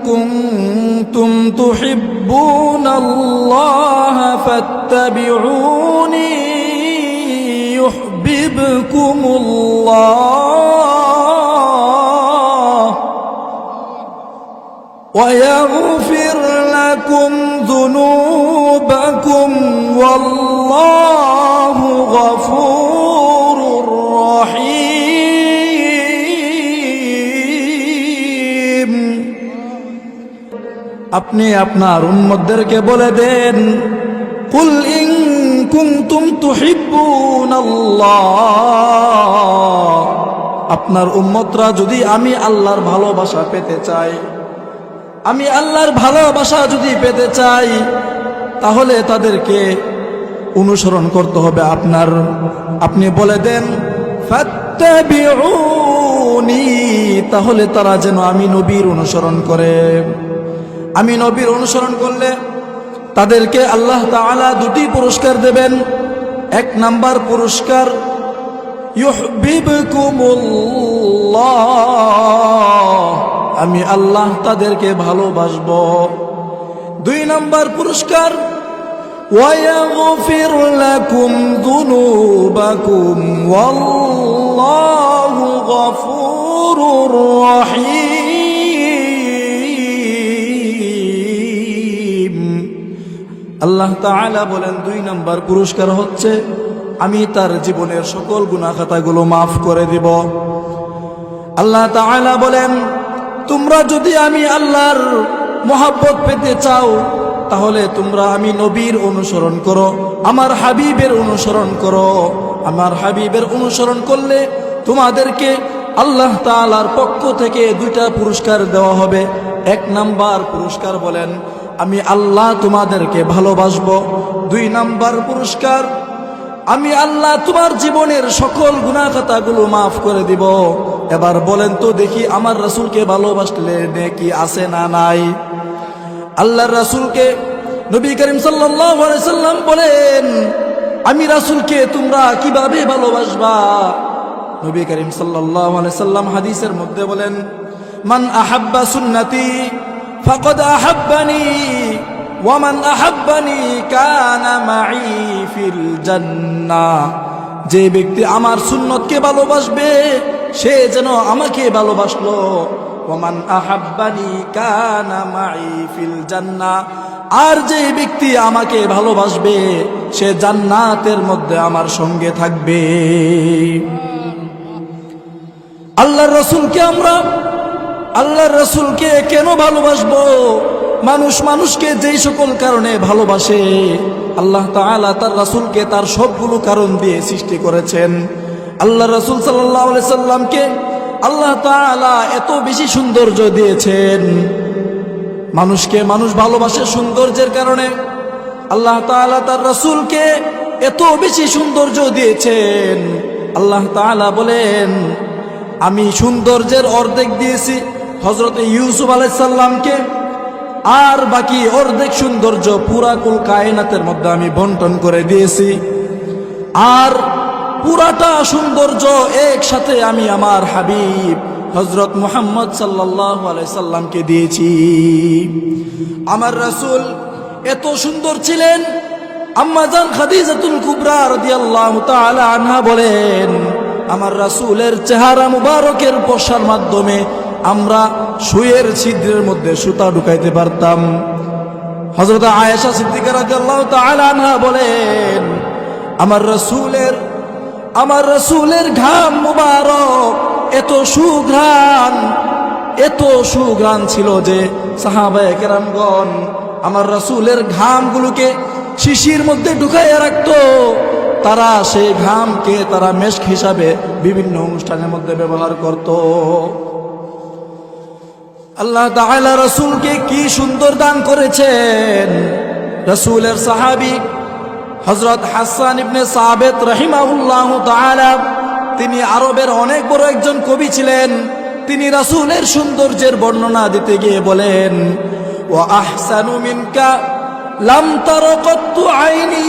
كنتم تحبون الله فاتبعوني يحببكم الله ويغفر لكم ذنوبكم والله غفور رحيم। আপনি আপনার উম্মতদেরকে বলে দেন, কুল ইন কুনতুম তুহিব্বুনাল্লাহ, আপনার উম্মতরা যদি আমি আল্লাহর ভালোবাসা পেতে চাই, আমি আল্লাহর ভালোবাসা যদি পেতে চাই, তাহলে তাদেরকে অনুসরণ করতে হবে আপনার। আপনি বলে দেন ফাত্তাবিউনি, তাহলে তারা যেন আমি নবীর অনুসরণ করে। আমি নবীর অনুসরণ করলে তাদেরকে আল্লাহ তাআলা দুটি পুরস্কার দেবেন। এক নাম্বার পুরস্কার ইউহিব্বুকুমুল্লাহ, আমি আল্লাহ তাদেরকে ভালোবাসবো। দুই নাম্বার পুরস্কার ওয়ায়াগফির লাকুম যুনুবাকুম ওয়াল্লাহু গফুরুর রহিম। আল্লাহ তাআলা বলেন দুই নাম্বার পুরস্কার হচ্ছে আমি তার জীবনের সকল গুনাহ খাতাগুলো মাফ করে দিব। আল্লাহ তাআলা বলেন তোমরা যদি আমি আল্লাহর মহব্বত পেতে চাও, তাহলে তোমরা আমি নবীর অনুসরণ করো, আমার হাবিবের অনুসরণ করো। আমার হাবিবের অনুসরণ করলে তোমাদেরকে আল্লাহ তাআলার পক্ষ থেকে দুইটা পুরস্কার দেওয়া হবে। এক নাম্বার পুরস্কার বলেন আমি আল্লাহ তোমাদেরকে ভালোবাসবো। দুই নাম্বার পুরস্কার আমি আল্লাহ তোমার জীবনের সকল গুনাহ খাতাগুলো মাফ করে দিব। এবার বলেন তো দেখি আমার রাসূলকে ভালোবাসলে নেকি আছে না নাই? আল্লাহর রাসূলকে নবী করিম সাল্লাল্লাহু আলাইহি সাল্লাম বলেন আমি রাসূলকে তোমরা কিভাবে ভালোবাসবা? নবী করিম সাল্লাল্লাহু আলাইহি সাল্লাম হাদিসের মধ্যে বলেন মান আহাব্বা সুন্নতি ফাকাদ আহাব্বানি ওয়া মান আহাব্বানি কানা মাই ফিল জান্নাহ। যে ব্যক্তি আমার সুন্নতকে ভালোবাসবে সে যেন আমাকে ভালোবাসলো। ওয়া মান আহাব্বানি কানা মাই ফিল জান্নাহ, আর যে ব্যক্তি আমাকে ভালোবাসবে সে জান্নাতের মধ্যে আমার সঙ্গে থাকবে। আল্লাহর রাসূলকে কেন ভালোবাসবো? মানুষ মানুষকে যেই সকল কারণে ভালোবাসে, আল্লাহ তাআলা তার রাসূলকে তার সবগুলো কারণ দিয়ে সৃষ্টি করেছেন। আল্লাহ রাসূল সাল্লাল্লাহু আলাইহি সাল্লামকে আল্লাহ তাআলা এত বেশি সৌন্দর্য দিয়েছেন। মানুষকে মানুষ ভালোবাসে সৌন্দর্যের কারণে। আল্লাহ তাআলা তার রাসূলকে এত বেশি সৌন্দর্য দিয়েছেন। আল্লাহ তাআলা বলেন আমি সৌন্দর্যের অর্ধেক দিয়েছি হযরত ইউসুফ আলাইহিস সালামকে, আর বাকি অর্ধেক সৌন্দর্য পুরা কুল কায়নাতের মধ্যে আমি বন্টন করে দিয়েছি। আর পুরাটা সৌন্দর্য একসাথে আমি আমার হাবিব হযরত মুহাম্মদ সাল্লাল্লাহু আলাইহি সাল্লামকে দিয়েছি। আমার রাসূল এত সুন্দর ছিলেন, আম্মা জান খাদিজাতুল কুবরা রাদিয়াল্লাহু তাআলা আনহা বলেন আমার রাসূলের চেহারা মুবারকের পশার মাধ্যমে আমরা সুয়ের ছিদ্রের মধ্যে সুতা ঢুকাইতে পারতাম। হযরত আয়েশা সিদ্দিকা রাদিয়াল্লাহু তাআলা আনহা বলেন আমার রাসূলের ঘাম মুবারক এত সুঘ্রাণ ছিল যে সাহাবায়ে কেরামগণ আমার রাসূলের ঘামগুলোকে শিশির মধ্যে ঢুকাইয়া রাখতো। তারা সেই ঘামকে তারা মেশক হিসাবে বিভিন্ন অনুষ্ঠানের মধ্যে ব্যবহার করত। আল্লাহ তাআলা রাসূলকে কি সুন্দর দান করেছেন। রাসূলের সাহাবী হযরত হাসান ইবনে সাবিত রাহিমাহুল্লাহু তাআলা, তিনি আরবের অনেক বড় একজন কবি ছিলেন। তিনি রাসূলের সৌন্দর্যের বর্ণনা দিতে গিয়ে বলেন ওয়া আহসানু মিনকা লাম তারা কত্তু আইনি,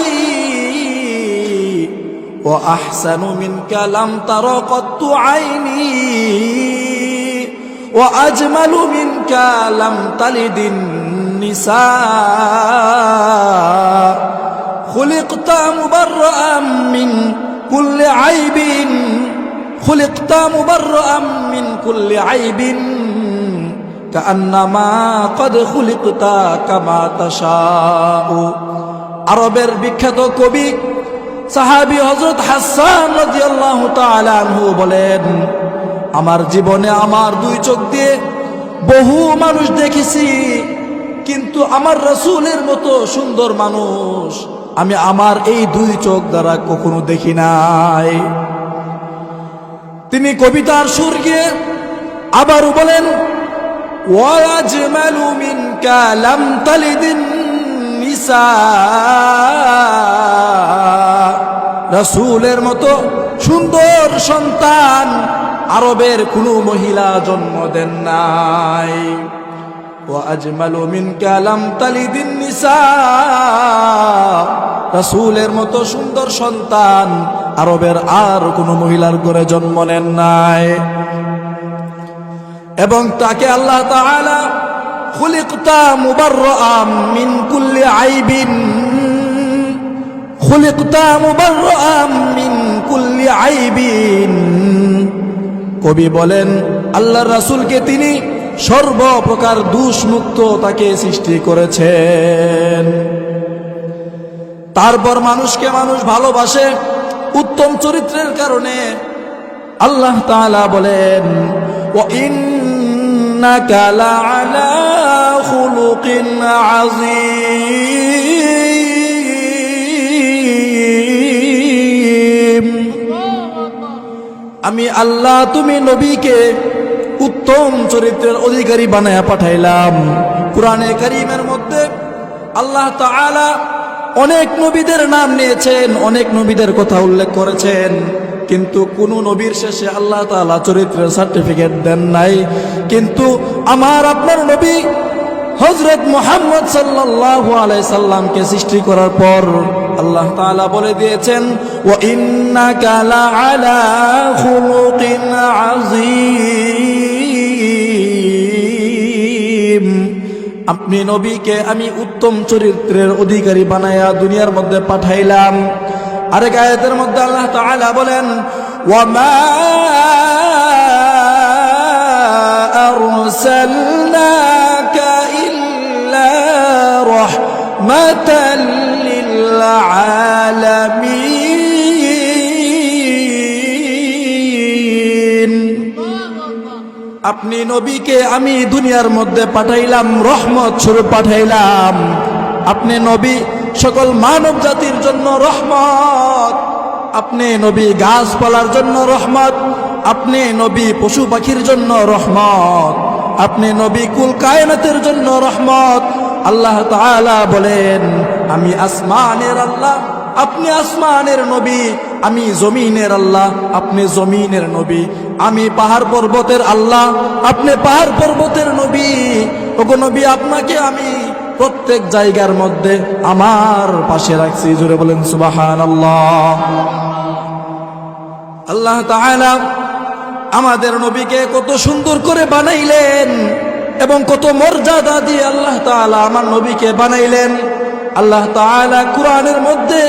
ওয়া আহসানু মিনকা লাম তারা কত্তু আইনি, وأجمل منك لم تلد النساء خلقت مبرأ من كل عيب خلقت مبرأ من كل عيب كأنما قد خلقت كما تشاء আরবের বিখ্যাত কবি সাহাবী হযরত হাসান রাদিয়াল্লাহু তাআলা আনহু বলেন, আমার জীবনে আমার দুই চোখ দিয়ে বহু মানুষ দেখেছি, কিন্তু আমার রাসূলের মতো সুন্দর মানুষ আমি আমার এই দুই চোখ দ্বারা কখনো দেখি নাই। তিনি কবিতার সুর গিয়ে আবারও বলেন, ওয়া আজমালু মিনকা লাম তালিদিন নিসা, রাসূলের মতো সুন্দর সন্তান আরবের কোনো মহিলা জন্ম দেন নাই। ওয়া আজমালু মিনকা লাম তালিদিন নিসা, রাসূলের মতো সুন্দর সন্তান আরবের আর কোনো মহিলার ঘরে জন্ম নেন নাই। এবং তাকে আল্লাহ তাআলা খুলিকতা মুবাররাআম মিন কুল্লি আইবিন, খুলিকতা মুবাররাআম মিন কুল্লি আইবিন, কবি বলেন আল্লাহর রাসূলকে তিনি সর্বপ্রকার দোষমুক্ত তাকে সৃষ্টি করেছেন। তারপর মানুষকে মানুষ ভালোবাসে উত্তম চরিত্রের কারণে। আল্লাহ তাআলা বলেন, ওয়া ইন্নাকা লাআলা খুলুকিন আযীম, আমি আল্লাহ তুমি নবীকে উত্তম চরিত্রের অধিকারী বানায়া পাঠাইলাম। কুরআনে কারীমের মধ্যে আল্লাহ তাআলা অনেক নবীদের নাম নিয়েছেন, অনেক নবীদের কথা উল্লেখ করেছেন, কিন্তু কোন নবীর শেষে আল্লাহ তাআলা চরিত্রের সার্টিফিকেট দেন নাই। কিন্তু আমার আপনার নবী হযরত মুহাম্মদ সাল্লাল্লাহু আলাইহি সাল্লামকে সৃষ্টি করার পর আল্লাহ তাআলা বলে দিয়েছেন, ওয়া ইন্নাকা লাআলা খুলুকিন আযীম, আপনি নবীকে আমি উত্তম চরিত্রের অধিকারী বানায়া দুনিয়ার মধ্যে পাঠাইলাম। আরেক আয়াতের মধ্যে আল্লাহ তাআলা বলেন, ওয়া মা আরসালনাকা ইল্লা রাহমাতাল লিল আলামিন, আপনি নবীকে আমি দুনিয়ার মধ্যে পাঠাইলাম, রহমত স্বরূপ পাঠাইলাম। আপনি নবী সকল মানব জাতির জন্য রহমত, আপনি নবী গাছপালার জন্য রহমত, আপনি নবী পশু পাখির জন্য রহমত, আপনি নবী কুল কায়নাতের জন্য রহমত। আল্লাহ তাআলা বলেন, আমি আসমানের আল্লাহ, আপনি আসমানের নবী, আমি জমিনের আল্লাহ, আপনি জমিনের নবী, আমি পাহাড় পর্বতের আল্লাহ, আপনি পাহাড় পর্বতের নবী। ওগো নবী, আপনাকে আমি প্রত্যেক জায়গার মধ্যে আমার পাশে রাখছি। জোরে বলেন সুবহানাল্লাহ। আল্লাহ তাআলা আমাদের নবীকে কত সুন্দর করে বানাইলেন এবং কত মর্যাদা দিয়ে আল্লাহ তাআলা আমার নবীকে বানাইলেন। আল্লাহ তাআলা কুরআনের মধ্যে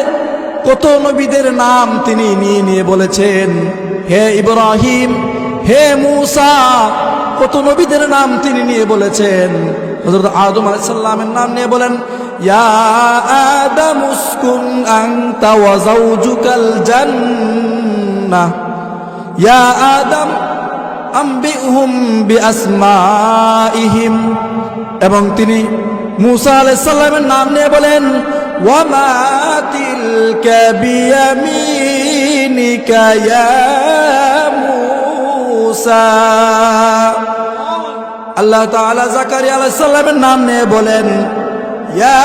কত নবীদের নাম তিনি নিয়ে নিয়ে বলেছেন, হে ইব্রাহিম, হে মূসা, কত নবীদের নাম তিনি নিয়ে বলেছেন। হযরত আদম আলাইহিস সালামের নাম নিয়ে বলেন, ইয়া আদম উসকুন আনতা ওয়া যাওজুকাল জান্নাহ, ইয়া আদম আম্বিহুম বিআসমাইহিম। এবং তিনি মূসা আলাইহিস সালামের নাম নিয়ে বলেন, ওয়া মা তিলকা বিয়ামিনিকা ইয়া মূসা। আল্লাহ তাআলা জাকারিয়া আলাইহিস সালামের নাম নিয়ে বলেন, ইয়া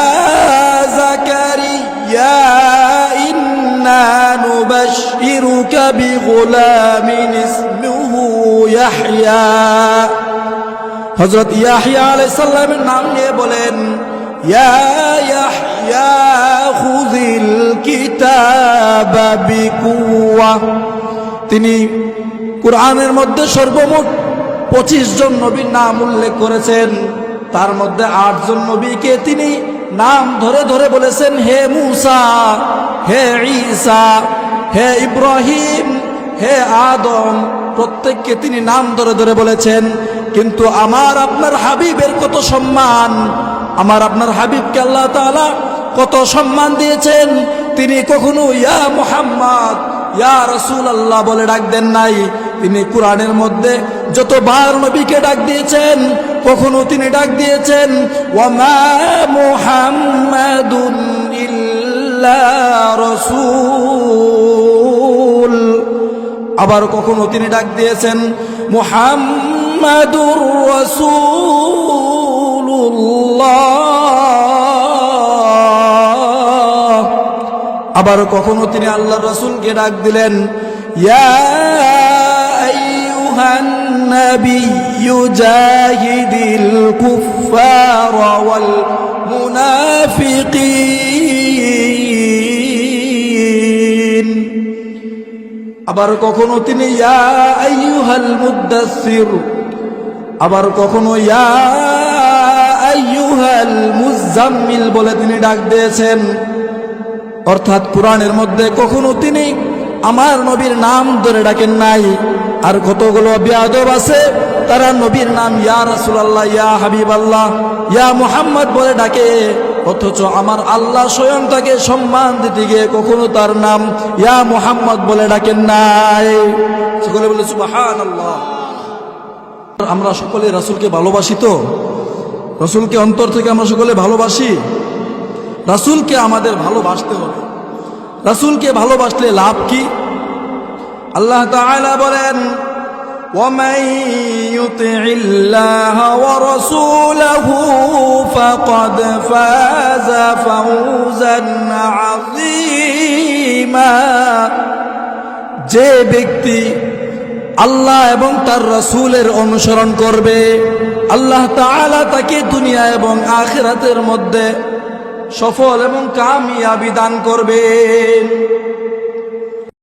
জাকারিয়া ইন্না নুবাশশিরুকা বিগুলামিন ইসমুহু ইয়াহইয়া। হযরত ইয়াহইয়া আলাইহিস সালামের নাম নিয়ে বলেন, ইয়া ইয়াহইয়া খুযিল কিতাবা বিকুওয়া। তিনি কুরআনের মধ্যে সর্বমোট 25 জন নবীর নাম উল্লেখ করেছেন। তার মধ্যে 8 জন নবীকে তিনি নাম ধরে ধরে বলেছেন, হে মূসা, হে ঈসা, হে ইব্রাহিম, হে আদম, প্রত্যেককে তিনি নাম ধরে ধরে বলেছেন। কিন্তু আমার আপনার হাবিবের কত সম্মান, আমার আপনার হাবিবকে আল্লাহ তাআলা কত সম্মান দিয়েছেন। তিনি কখনো ইয়া মুহাম্মদ, ইয়া রাসূলুল্লাহ বলে ডাক দেন নাই। তিনি কুরআনের মধ্যে যতবার নবীকে ডাক দিয়েছেন, কখনো তিনি ডাক দিয়েছেন ওয়া মা মুহাম্মাদুন ইল্লা রাসূল, আবার কখনো তিনি ডাক দিয়েছেন মুহাম্মাদুর রাসূলুল্লাহ, আবার কখনো তিনি আল্লাহর রাসূলকে ডাক দিলেন ইয়া আইয়ুহান নাবিয়্যু জাহিদিল কুফফারা ওয়াল মুনাফিকিন, আবার কখনো তিনি ইয়া আইয়ুহাল মুদ্দাসসির, আবার কখনো ইয়া আইয়ুহাল মুজাম্মিল বলে তিনি ডাক দিয়েছেন। অর্থাৎ কুরআনের মধ্যে কখনো তিনি আমার নবীর নাম ধরে ডাকেন নাই। আর কতগুলো বেয়াদব আছে, তারা নবীর নাম ইয়া রাসূলুল্লাহ, ইয়া হাবিবাল্লাহ, ইয়া মুহাম্মদ বলে ডাকে, অথচ আমার আল্লাহ স্বয়ং তাকে সম্মান দিতে গিয়ে কখনো তার নাম ইয়া মুহাম্মদ বলে ডাকেন নাই। সকলে বলে সুবহানাল্লাহ। আমরা সকলে রাসূলকে ভালোবাসি তো? রাসূলকে অন্তর থেকে আমরা সকলে ভালোবাসি? রাসূলকে আমাদের ভালোবাসতে হবে। রাসূলকে ভালোবাসলে লাভ কি? আল্লাহ তাআলা বলেন وَمَن يُطِعِ اللَّهَ وَرَسُولَهُ فَقَدْ فَازَ فَوْزًا عَظِيمًا। যে ব্যক্তি আল্লাহ এবং তার রাসূলের অনুসরণ করবে, আল্লাহ তাআলা তাকে দুনিয়া এবং আখিরাতের মধ্যে সফল এবং কামিয়াবি দান করবেন।